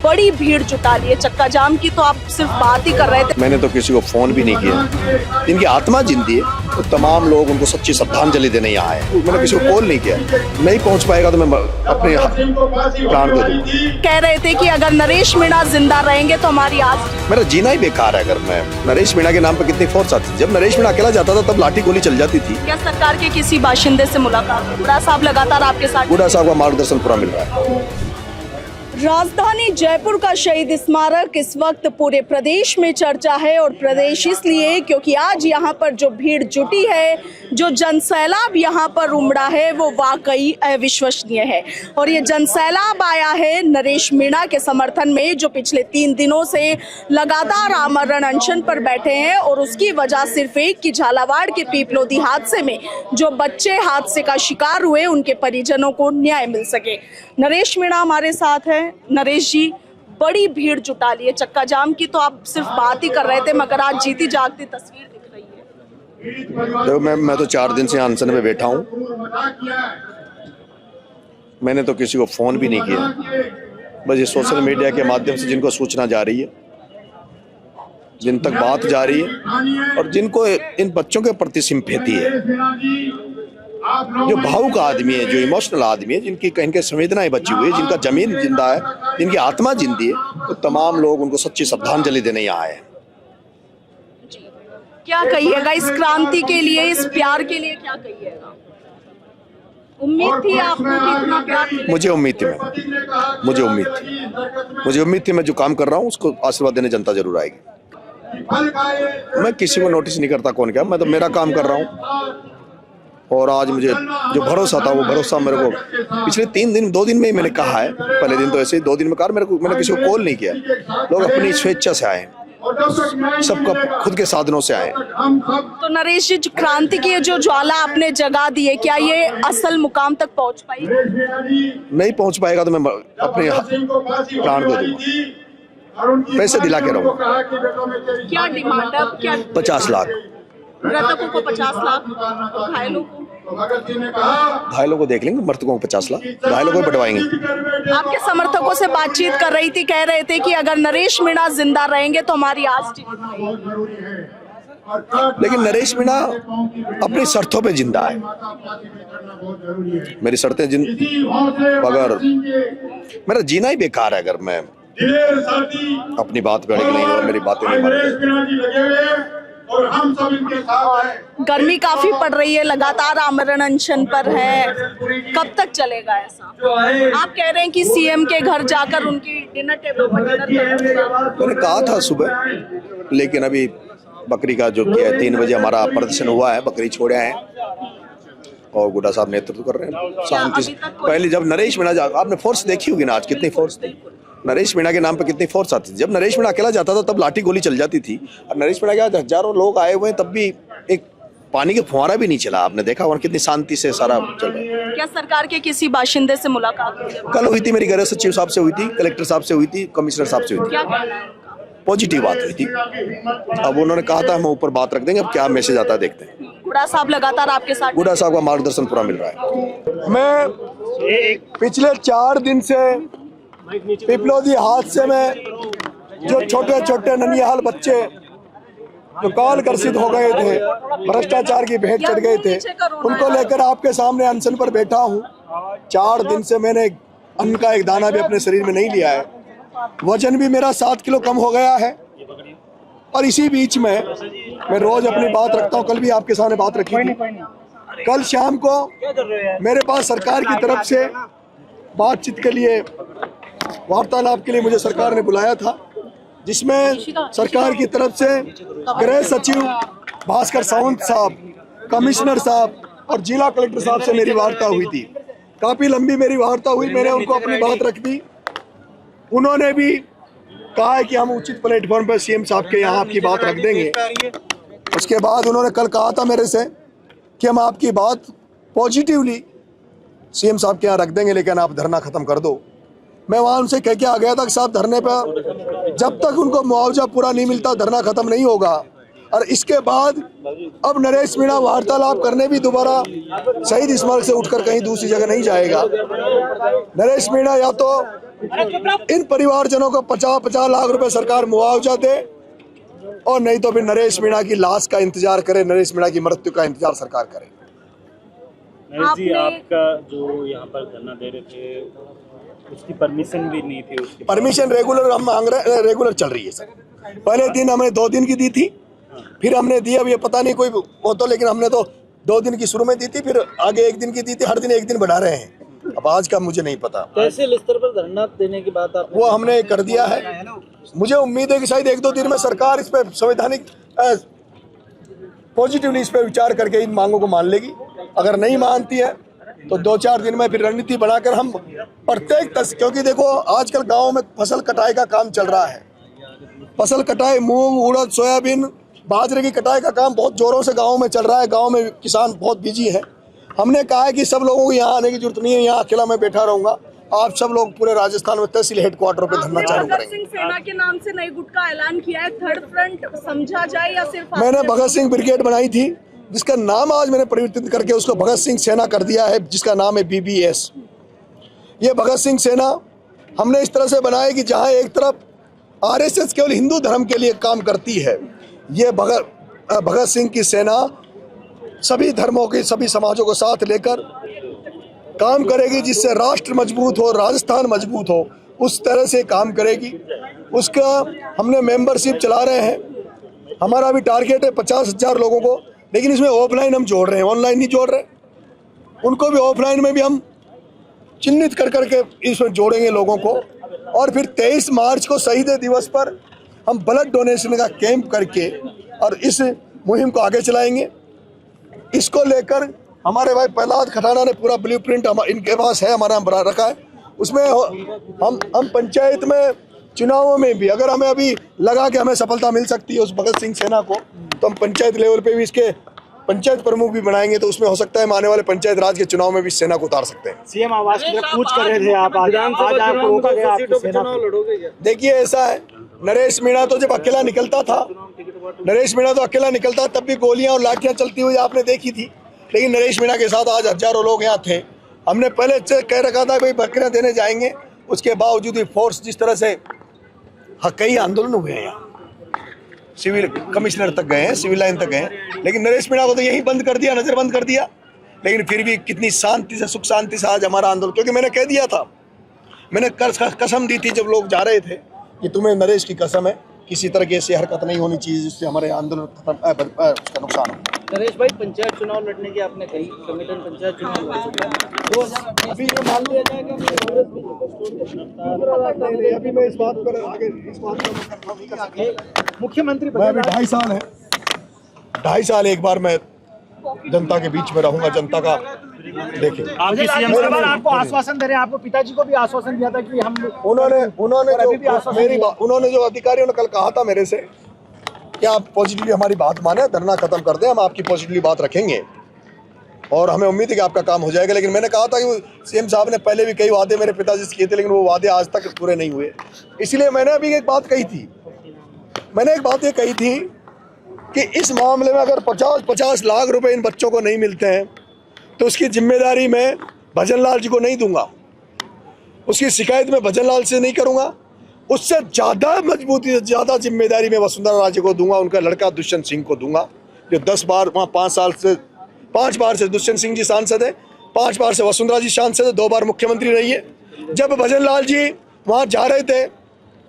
बड़ी भीड़ जुटा ली है। चक्का जाम की तो आप सिर्फ बात ही कर रहे थे। मैंने तो किसी को फोन भी नहीं किया। इनकी आत्मा जिंदी है तो तमाम लोग उनको सच्ची श्रद्धांजलि देने यहाँ आए। मैंने किसी को कॉल नहीं किया। नहीं पहुँच पाएगा तो मैं अपने प्राण दे दूंगा। कह रहे थे कि अगर नरेश मीणा जिंदा रहेंगे तो हमारी आज मेरा जीना ही बेकार है। अगर मैं नरेश मीणा के नाम पर कितनी फोर्स आती थी। जब नरेश मीणा अकेला जाता था तब लाठी गोली चल जाती थी। क्या सरकार के किसी बाशिंदे से मुलाकात? गुड़ा साहब लगातार आपके साथ? गुड़ा साहब का मार्गदर्शन पूरा मिल रहा है। राजधानी जयपुर का शहीद स्मारक इस वक्त पूरे प्रदेश में चर्चा है, और प्रदेश इसलिए क्योंकि आज यहाँ पर जो भीड़ जुटी है, जो जनसैलाब यहाँ पर उमड़ा है, वो वाकई अविश्वसनीय है। और ये जनसैलाब आया है नरेश मीणा के समर्थन में, जो पिछले 3 दिनों से लगातार आमरण अनशन पर बैठे हैं। और उसकी वजह सिर्फ एक कि झालावाड़ के पीपलोदी हादसे में जो बच्चे हादसे का शिकार हुए, उनके परिजनों को न्याय मिल सके। नरेश मीणा हमारे साथ है। नरेश जी, बड़ी भीड़ जुटा ली है। चक्का जाम की तो आप सिर्फ बात ही कर रहे थे, मगर आज जीती जागती तस्वीर दिख रही है। तो मैं तो 4 दिन से अनशन में बैठा हूँ। मैंने तो किसी को फोन भी नहीं किया। बस ये सोशल मीडिया के माध्यम से जिनको सूचना जा रही है, जिन तक बात जा रही है, और जिनको इन बच्चों के प्रति सिंपैथी है, जो भावुक आदमी है, जो इमोशनल आदमी है, जिनकी कहीं के संवेदनाएं बची हुई है, जिनका जमीन जिंदा है, जिनकी आत्मा जिंदी है, तो तमाम लोग उनको सच्ची श्रद्धांजलि देने यहाँ आए हैं। क्या कहिएगा इस क्रांति के लिए, इस प्यार के लिए? क्या कहिएगा? उम्मीद थी आपको कि इतना प्यार? मुझे उम्मीद थी। मुझे उम्मीद थी मैं जो काम कर रहा हूँ उसको आशीर्वाद देने जनता जरूर आएगी। मैं किसी को नोटिस नहीं करता कौन क्या, मैं तो मेरा काम कर रहा हूँ। और आज मुझे जो भरोसा था, वो भरोसा मेरे को पिछले 2 दिन में ही मैंने कहा है। पहले दिन तो ऐसे ही 2 दिन में कहा, मैंने किसी को कॉल नहीं किया। लोग अपनी स्वेच्छा से आए, सबका खुद के साधनों से आए। तो नरेश जी, क्रांति की जो ज्वाला आपने जगा दी है, क्या ये असल मुकाम तक पहुंच पाई? नहीं पहुंच पाएगा तो मैं अपने प्राण दे दूंगा। पैसे दिला के रहूंगा। क्या डिमांड है? क्या 50 लाख मृतकों को 50 लाख, घायलों को देख लेंगे, मृतकों को 50 लाख, घायलों को बढ़वाएंगे। आपके समर्थकों से बातचीत कर रही थी, कह रहे थे कि अगर नरेश मीणा जिंदा रहेंगे तो हमारी आज लेकिन नरेश मीणा अपनी शर्तों पे जिंदा है। मेरी शर्तें अगर मेरा जीना ही बेकार है। अगर मैं अपनी बात पे अड़े नहीं और मेरी बातें नहीं मानेंगे। और हम सब इनके साथ हैं। गर्मी काफी पड़ रही है, लगातार आमरण अनशन पर है, कब तक चलेगा ऐसा? आप कह रहे हैं कि सीएम के घर जाकर उनकी डिनर टेबल पर मैंने कहा था सुबह, लेकिन अभी बकरी का जो किया है 3 बजे हमारा प्रदर्शन हुआ है, बकरी छोड़े हैं और गुड्डा साहब नेतृत्व कर रहे हैं शांति से। पहले जब नरेश मीणा, आपने फोर्स देखी होगी ना आज, कितनी फोर्स थी नरेश मीणा के नाम पे, कितनी फोर्स आती थी। जब नरेश मीणा अकेला जाता था तब लाठी गोली चल जाती थी। और नरेश मीणा के हजारों लोग आए हुए हैं, तब भी एक पानी का फुहारा भी नहीं चला। आपने देखा और कितनी शांति से सारा चल रहा है। क्या सरकार के किसी बाशिंदे से मुलाकात हुई? कल हुई थी, मेरी गृह सचिव साहब से हुई थी, कलेक्टर साहब से हुई थी, कमिश्नर साहब से हुई थी। क्या कहना है? पॉजिटिव बात हुई थी। अब उन्होंने कहा था हम ऊपर बात रख देंगे, अब क्या मैसेज आता है देखते हैं। गुड़ा साहब लगातार आपके साथ? गुड़ा साहब का मार्गदर्शन पूरा मिल रहा है। मैं पिछले 4 दिन से पीपलोदी हादसे में जो छोटे छोटे ननिहाल बच्चे जो काल ग्रसित हो गए थे, भ्रष्टाचार की भेंट चढ़ गए थे, उनको लेकर आपके सामने अनशन पर बैठा हूँ। 4 दिन से मैंने अन्न का एक दाना भी अपने शरीर में नहीं लिया है। वजन भी मेरा 7 किलो कम हो गया है। और इसी बीच में मैं रोज अपनी बात रखता हूँ। कल भी आपके सामने बात रखी थी। कल शाम को मेरे पास सरकार की तरफ से बातचीत के लिए, वार्तालाप के लिए मुझे सरकार ने बुलाया था, जिसमें सरकार की तरफ से गृह सचिव भास्कर सावंत साहब, कमिश्नर साहब और जिला कलेक्टर साहब से मेरी वार्ता हुई थी। काफी लंबी मेरी वार्ता हुई। मैंने उनको अपनी बात रख दी। उन्होंने भी कहा है कि हम उचित प्लेटफॉर्म पर सीएम साहब के यहाँ आपकी बात रख देंगे। उसके बाद उन्होंने कल कहा था मेरे से कि हम आपकी बात पॉजिटिवली सीएम साहब के यहाँ रख देंगे, लेकिन आप धरना खत्म कर दो। मैं वहाँ उनसे कह के आ गया था कि साहब धरने पर जब तक उनको मुआवजा पूरा नहीं मिलता धरना खत्म नहीं होगा। और इसके बाद अब नरेश मीणा वार्तालाप करने भी दोबारा शहीद स्मारक से उठकर कहीं दूसरी जगह नहीं जाएगा। नरेश मीणा या तो इन परिवारजनों को 50-50 लाख रुपए सरकार मुआवजा दे, और नहीं तो फिर नरेश मीणा की लाश का इंतजार करे, नरेश मीणा की मृत्यु का इंतजार सरकार करे। नरेश जी, आपका जो यहाँ पर धरना दे रहे थे उसकी परमिशन भी नहीं थी? उसकी परमिशन रेगुलर हम मांग रहे हैं, रेगुलर चल रही है सर। पहले दिन हमने 2 दिन की दी थी, फिर हमने दी, अब ये पता नहीं कोई वो तो, लेकिन हमने तो 2 दिन की शुरू में दी थी, फिर आगे 1 दिन की दी थी, हर दिन 1 दिन बढ़ा रहे हैं। अब आज का मुझे नहीं पता। तहसील स्तर पर धरना देने की बात आप वो हमने कर दिया है। मुझे उम्मीद है कि शायद 1-2 दिन में सरकार इस पर संवैधानिक पॉजिटिवली इस पर विचार करके इन मांगों को मान लेगी। अगर नहीं मानती है तो 2-4 दिन में फिर रणनीति बनाकर हम प्रत्येक क्योंकि देखो आजकल गाँव में फसल कटाई का काम चल रहा है। फसल कटाई, मूंग, उड़द, सोयाबीन, बाजरे की कटाई का काम बहुत जोरों से गाँव में चल रहा है। गाँव में किसान बहुत बिजी है। हमने कहा है कि सब लोगों को यहाँ आने की जरूरत नहीं है, यहाँ अकेला मैं बैठा रहूंगा। आप सब लोग पूरे राजस्थान में तहसील हेडक्वार्टर पे धरना चालू भगत करेंगे। सिंह सेना के नाम से नई गुट का ऐलान किया है, थर्ड फ्रंट समझा जाए या सिर्फ? मैंने भगत सिंह ब्रिगेड बनाई थी, जिसका नाम आज मैंने परिवर्तित करके उसको भगत सिंह सेना कर दिया है, जिसका नाम है BBS। ये भगत सिंह सेना हमने इस तरह से बनाया कि जहाँ एक तरफ RSS केवल हिंदू धर्म के लिए काम करती है, ये भगत सिंह की सेना सभी धर्मों के, सभी समाजों को साथ लेकर काम करेगी, जिससे राष्ट्र मजबूत हो, राजस्थान मजबूत हो, उस तरह से काम करेगी। उसका हमने मेंबरशिप चला रहे हैं। हमारा अभी टारगेट है 50,000 लोगों को, लेकिन इसमें ऑफलाइन हम जोड़ रहे हैं, ऑनलाइन नहीं जोड़ रहे। उनको भी ऑफलाइन में भी हम चिन्हित कर करके इसमें जोड़ेंगे लोगों को। और फिर 23 मार्च को शहीद दिवस पर हम ब्लड डोनेशन का कैंप करके और इस मुहिम को आगे चलाएंगे। इसको लेकर हमारे भाई प्रहलाद खटाना ने पूरा ब्लूप्रिंट इनके पास है, हमारा बना रखा है। उसमें हम पंचायत में चुनावों में भी अगर हमें अभी लगा कि हमें सफलता मिल सकती है उस भगत सिंह सेना को, तो हम पंचायत लेवल पे भी इसके पंचायत प्रमुख भी बनाएंगे। तो उसमें हो सकता है आने वाले पंचायत राज के चुनाव में भी सेना को उतार सकते हैं। सीएम आवास में पूछ कर रहे थे आप, आज आपको रोका गया, आपकी सेना को? देखिए ऐसा है, नरेश मीणा तो जब अकेला निकलता था, नरेश मीणा तो अकेला निकलता तब भी गोलियां और लाठियां चलती हुई आपने देखी थी। लेकिन नरेश मीणा के साथ आज हजारों लोग यहाँ थे। हमने पहले से कह रखा था भाई बकरियां देने जाएंगे, उसके बावजूद भी फोर्स जिस तरह से कई आंदोलन हुए हैं, यहाँ सिविल कमिश्नर तक गए हैं, सिविल लाइन तक गए हैं, लेकिन नरेश मीणा को तो यही बंद कर दिया, नजरबंद कर दिया। लेकिन फिर भी कितनी शांति से, सुख शांति से आज हमारा आंदोलन, क्योंकि मैंने कह दिया था, मैंने कसम दी थी जब लोग जा रहे थे कि तुम्हें नरेश की कसम है, किसी तरह की ऐसी हरकत नहीं होनी चाहिए जिससे हमारे आंदोलन उसका नुकसान हो। नरेश भाई, पंचायत चुनाव लड़ने की आपने कही, संगठन पंचायत चुनाव लड़ चुका है, तो अभी जो मान लिया जाएगा अभी मैं इस बात पर आगे इस बात पर कंफर्म नहीं कर सकता। मुख्यमंत्री मैं अभी 2.5 साल है, 2.5 साल एक बार मैं जनता के बीच में रहूंगा, जनता का देखें। आपकी सीएम साहब आपको आश्वासन दे रहे हैं, आपको पिताजी को भी आश्वासन दिया था कि हम उन्होंने जो अधिकारियों ने कल कहा था मेरे से कि आप पॉजिटिवली हमारी बात माने, धरना खत्म कर दें, हम आपकी पॉजिटिवली बात रखेंगे और हमें उम्मीद है कि आपका काम हो जाएगा। लेकिन मैंने कहा था कि सीएम साहब ने पहले भी कई वादे मेरे पिताजी से किए थे, लेकिन वो वादे आज तक पूरे नहीं हुए। इसलिए मैंने अभी एक बात कही थी, मैंने एक बात ये कही थी कि इस मामले में अगर 50-50 लाख रुपए इन बच्चों को नहीं मिलते हैं तो उसकी जिम्मेदारी मैं भजन लाल जी को नहीं दूंगा, उसकी शिकायत मैं भजन लाल से नहीं करूंगा। उससे ज़्यादा मजबूती, ज़्यादा जिम्मेदारी मैं वसुंधरा राजे को दूंगा, उनका लड़का दुष्यंत सिंह को दूंगा, जो 10 बार वहाँ 5 बार से दुष्यंत सिंह जी सांसद है, 5 बार से वसुंधरा जी सांसद है, 2 बार मुख्यमंत्री रही है। जब भजन लाल जी वहाँ जा रहे थे,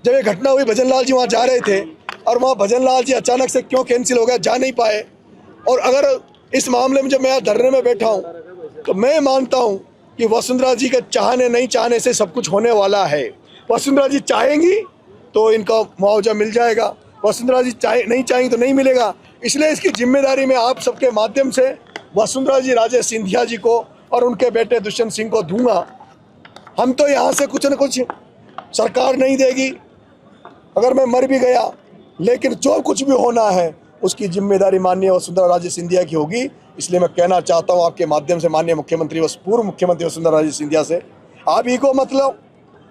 जब ये घटना हुई, भजन लाल जी वहाँ जा रहे थे और वहाँ भजन लाल जी अचानक से क्यों कैंसिल हो गया, जा नहीं पाए। और अगर इस मामले में जब मैं यहाँ धरने में बैठा हूँ तो मैं मानता हूँ कि वसुंधरा जी के चाहने नहीं चाहने से सब कुछ होने वाला है। वसुंधरा जी चाहेंगी तो इनका मुआवजा मिल जाएगा, वसुंधरा जी नहीं चाहेंगी तो नहीं मिलेगा। इसलिए इसकी जिम्मेदारी मैं आप सबके माध्यम से वसुंधरा जी राजे सिंधिया जी को और उनके बेटे दुष्यंत सिंह को दूंगा। हम तो यहाँ से कुछ न कुछ सरकार नहीं देगी, अगर मैं मर भी गया, लेकिन जो कुछ भी होना है उसकी जिम्मेदारी माननीय वसुंधरा राजे सिंधिया की होगी। इसलिए मैं कहना चाहता हूँ आपके माध्यम से माननीय मुख्यमंत्री, पूर्व मुख्यमंत्री वसुंधरा राजे सिंधिया से, आप ईगो मत लो।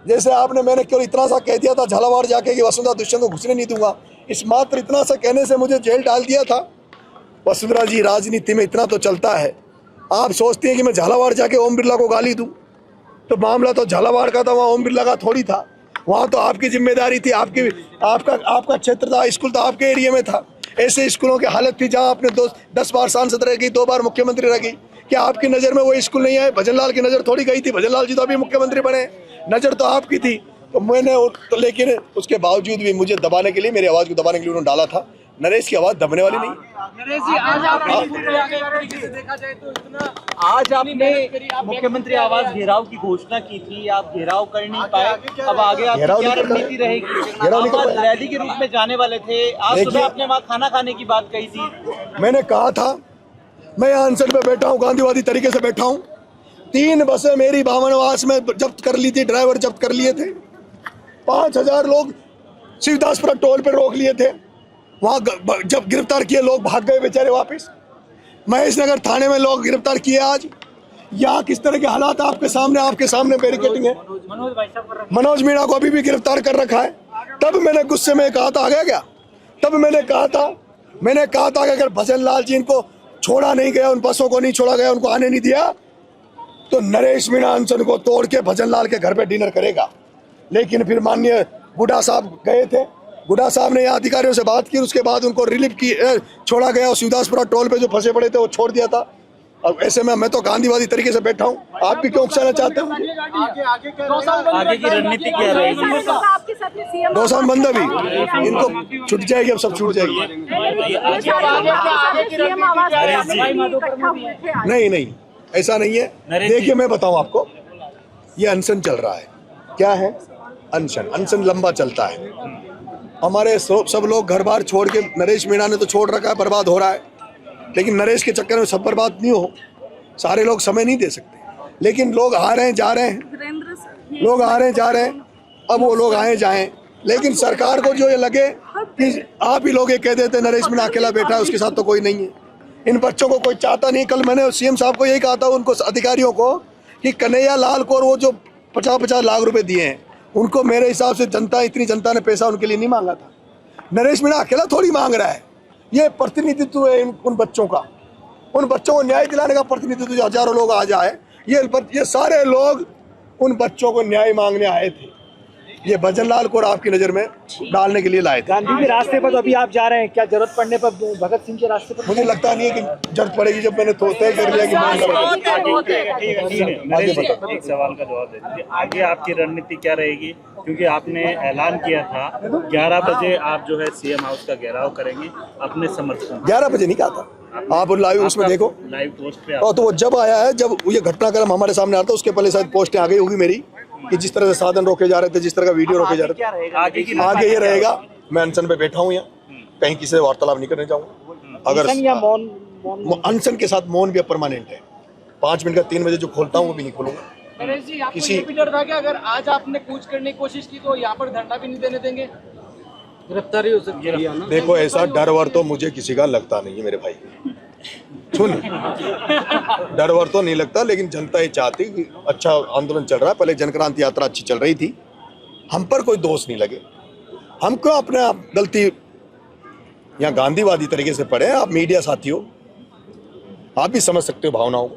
जैसे मैंने केवल इतना सा कह दिया था झालावाड़ जाके कि वसुंधरा दुष्यंत को घुसने नहीं दूंगा, इस मात्र इतना सा कहने से मुझे जेल डाल दिया था। वसुंधरा जी, राजनीति में इतना तो चलता है। आप सोचती हैं कि मैं झालावाड़ जाके ओम बिरला को गाली दूं, तो मामला तो झालावाड़ का था, वहाँ ओम बिरला का थोड़ी था। वहाँ तो आपकी जिम्मेदारी थी, आपका क्षेत्र था, स्कूल तो आपके एरिया में था। ऐसे स्कूलों की हालत थी जहाँ आपने 10 बार सांसद रह गई, 2 बार मुख्यमंत्री रह गई। क्या आपकी नज़र में वो स्कूल नहीं आए? भजनलाल की नज़र थोड़ी गई थी, भजनलाल जी तो अभी मुख्यमंत्री बने, नज़र तो आपकी थी। तो मैंने तो लेकिन उसके बावजूद भी मुझे दबाने के लिए, मेरी आवाज़ को दबाने के लिए उन्होंने डाला था। नरेश की आवाज़ दबने वाली नहीं। नरेश जी, आज आपने मुख्यमंत्री आवास घेराव की घोषणा की थी, आप घेराव कर नहीं पाए, अब आगे आपकी क्या रणनीति रहेगी? आप रैली के रूप में जाने वाले थे, आप सुबह आपने वहाँ खाना खाने की बात कही थी। मैंने कहा था मैं यहाँ अनशन पे बैठा हूँ, गांधीवादी तरीके से बैठा हूँ। 3 बसें मेरी भावनवास में जब्त कर ली थी, ड्राइवर जब्त कर लिए थे। 5000 लोग शिवदासपुरा टोल पे रोक लिए थे, वहाँ जब गिरफ्तार किए लोग भाग गए बेचारे वापस। महेश नगर थाने में लोग गिरफ्तार किए। आज यहाँ किस तरह के हालात आपके सामने बैरिकेडिंग है। मनोज मीणा को अभी भी गिरफ्तार कर रखा है। तब मैंने गुस्से में कहा था, आ गया क्या? तब मैंने कहा था कि अगर भजनलाल जी इनको छोड़ा नहीं गया, उन बसों को नहीं छोड़ा गया, उनको आने नहीं दिया, तो नरेश मीणा अनशन को तोड़ के भजनलाल के घर पे डिनर करेगा। लेकिन फिर माननीय गुड्डा साहब गए थे, गुड्डा साहब ने यहाँ अधिकारियों से बात की, उसके बाद उनको रिलीफ की छोड़ा गया और शिवदासपुरा टोल पे जो फंसे पड़े थे वो छोड़ दिया था। अब ऐसे में मैं तो गांधीवादी तरीके से बैठा हूँ, आप भी क्यों उकसाना चाहते हो? आगे की रणनीति क्या रहेगी? 2 साल बंद अभी, इनको छूट जाएगी, अब सब छूट जाएगी। नहीं, ऐसा नहीं है। देखिए मैं बताऊं आपको, ये अनशन चल रहा है। क्या है? अनशन लंबा चलता है। हमारे सब लोग घर बार छोड़ के, नरेश मीणा ने तो छोड़ रखा है, बर्बाद हो रहा है। लेकिन नरेश के चक्कर में सब बर्बाद नहीं हो, सारे लोग समय नहीं दे सकते। लेकिन लोग आ रहे हैं जा रहे हैं, लोग आ रहे हैं जा रहे हैं, अब वो लोग आए जाएं। लेकिन सरकार को जो ये लगे कि आप ही लोग ये कह देते नरेश मीणा अकेला बैठा है, उसके साथ तो कोई नहीं है। इन बच्चों को कोई चाहता नहीं। कल मैंने सीएम साहब को यही कहा था, उनको अधिकारियों को, कि कन्हैया लाल को और वो जो 50-50 लाख रुपए दिए हैं, उनको मेरे हिसाब से इतनी जनता ने पैसा उनके लिए नहीं मांगा था। नरेश मीणा अकेला थोड़ी मांग रहा है। ये प्रतिनिधित्व है उन बच्चों का, उन बच्चों को न्याय दिलाने का प्रतिनिधित्व। जो हजारों लोग आ जाए, ये सारे लोग उन बच्चों को न्याय मांगने आए थे। ये भजनलाल को आपकी नजर में डालने के लिए लाए थे। गांधी के रास्ते पर तो अभी आप जा रहे हैं, क्या जरूरत पड़ने पर भगत सिंह के रास्ते पर? मुझे लगता नहीं है कि जरूरत पड़ेगी, जब मैंने तय कर लिया कि मैं एक सवाल का जवाब दे दीजिए, आगे आपकी रणनीति क्या रहेगी? क्योंकि आपने ऐलान किया था 11 बजे आप जो है सीएम हाउस का घेराव करेंगे अपने समर्थन। 11 बजे नहीं कहा था, आप लाइव उसमें देखो, लाइव पोस्ट पे। तो वो जब आया है, जब ये घटनाक्रम हमारे सामने आता है, उसके पहले शायद पोस्टें आ गई होगी मेरी, कि जिस तरह से साधन रोके जा रहे थे, जिस तरह का वीडियो रोके जा रहे थे। आगे ये रहेगा, मैं अनशन पे बैठा हूँ, यहाँ कहीं किसी से वार्तालाप नहीं करने जाऊँगा। अगर अनशन के साथ मौन भी परमानेंट है, 5 मिनट का 3 बजे जो खोलता हूँ वो भी नहीं खोलूंगा। किसी भी डर था कि अगर आज आपने कूच करने की कोशिश की तो यहाँ पर धरना भी नहीं देने देंगे, गिरफ्तारी हो सकती है। देखो ऐसा डर वर तो मुझे किसी का लगता नहीं है मेरे भाई, सुन, डर वर तो नहीं लगता। लेकिन जनता ये चाहती कि अच्छा आंदोलन चल रहा है, पहले जनक्रांति यात्रा अच्छी चल रही थी, हम पर कोई दोष नहीं लगे। हम क्यों अपने गलती यहाँ गांधीवादी तरीके से पढ़े? आप मीडिया साथियों, आप भी समझ सकते हो भावनाओं को।